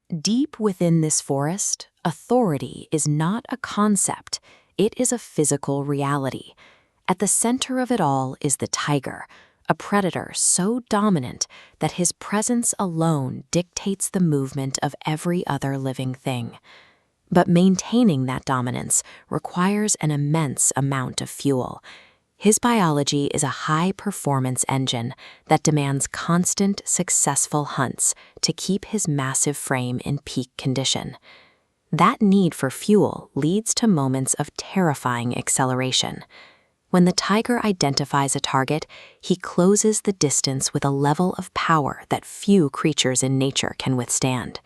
Deep within this forest, authority is not a concept, it is a physical reality. At the center of it all is the tiger, a predator so dominant that his presence alone dictates the movement of every other living thing. But maintaining that dominance requires an immense amount of fuel. His biology is a high-performance engine that demands constant, successful hunts to keep his massive frame in peak condition. That need for fuel leads to moments of terrifying acceleration. When the tiger identifies a target, he closes the distance with a level of power that few creatures in nature can withstand.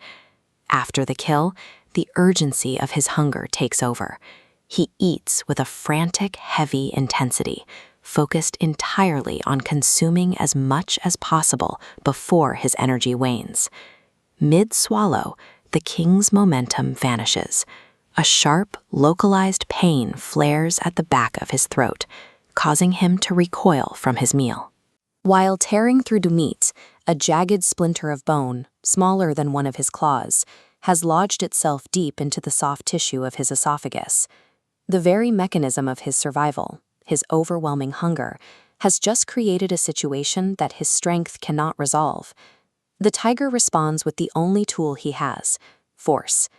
After the kill, the urgency of his hunger takes over. He eats with a frantic, heavy intensity, focused entirely on consuming as much as possible before his energy wanes. Mid-swallow, the king's momentum vanishes. A sharp, localized pain flares at the back of his throat, causing him to recoil from his meal. While tearing through the meat, a jagged splinter of bone, smaller than one of his claws, has lodged itself deep into the soft tissue of his esophagus. The very mechanism of his survival, his overwhelming hunger, has just created a situation that his strength cannot resolve. The tiger responds with the only tool he has, force.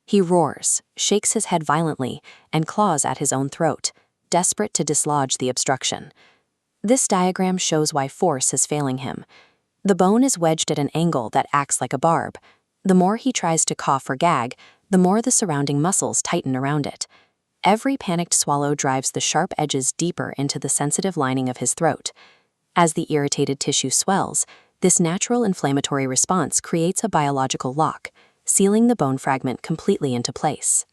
He roars, shakes his head violently, and claws at his own throat, desperate to dislodge the obstruction. This diagram shows why force is failing him. The bone is wedged at an angle that acts like a barb. The more he tries to cough or gag, the more the surrounding muscles tighten around it. Every panicked swallow drives the sharp edges deeper into the sensitive lining of his throat. As the irritated tissue swells, this natural inflammatory response creates a biological lock, sealing the bone fragment completely into place.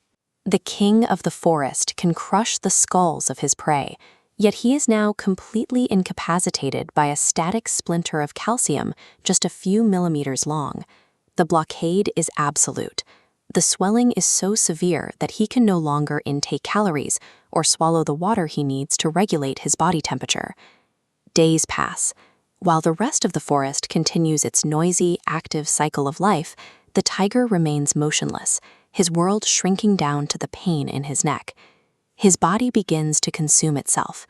The king of the forest can crush the skulls of his prey, yet he is now completely incapacitated by a static splinter of calcium just a few millimeters long. The blockade is absolute. The swelling is so severe that he can no longer intake calories or swallow the water he needs to regulate his body temperature. Days pass. While the rest of the forest continues its noisy, active cycle of life, the tiger remains motionless, his world shrinking down to the pain in his neck. His body begins to consume itself.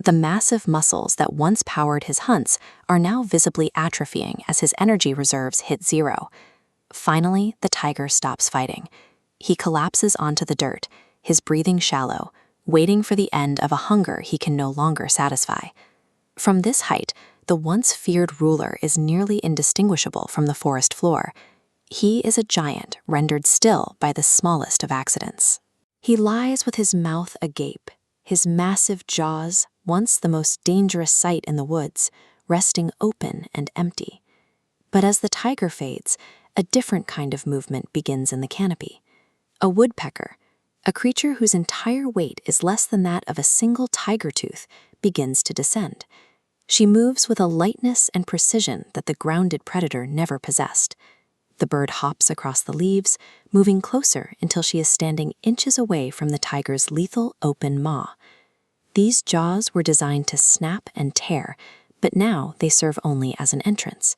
The massive muscles that once powered his hunts are now visibly atrophying as his energy reserves hit zero. Finally, the tiger stops fighting. He collapses onto the dirt, his breathing shallow, waiting for the end of a hunger he can no longer satisfy. From this height, the once feared ruler is nearly indistinguishable from the forest floor. He is a giant rendered still by the smallest of accidents. He lies with his mouth agape, his massive jaws, once the most dangerous sight in the woods, resting open and empty. But as the tiger fades, a different kind of movement begins in the canopy. A woodpecker, a creature whose entire weight is less than that of a single tiger tooth, begins to descend. She moves with a lightness and precision that the grounded predator never possessed. The bird hops across the leaves, moving closer until she is standing inches away from the tiger's lethal open maw. These jaws were designed to snap and tear, but now they serve only as an entrance.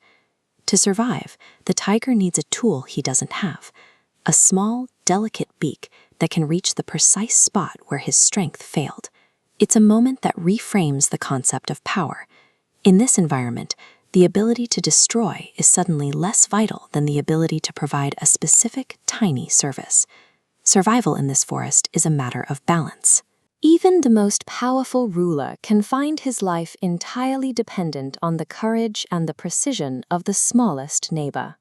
To survive, the tiger needs a tool he doesn't have, a small, delicate beak that can reach the precise spot where his strength failed. It's a moment that reframes the concept of power. In this environment, the ability to destroy is suddenly less vital than the ability to provide a specific, tiny service. Survival in this forest is a matter of balance. Even the most powerful ruler can find his life entirely dependent on the courage and the precision of the smallest neighbor.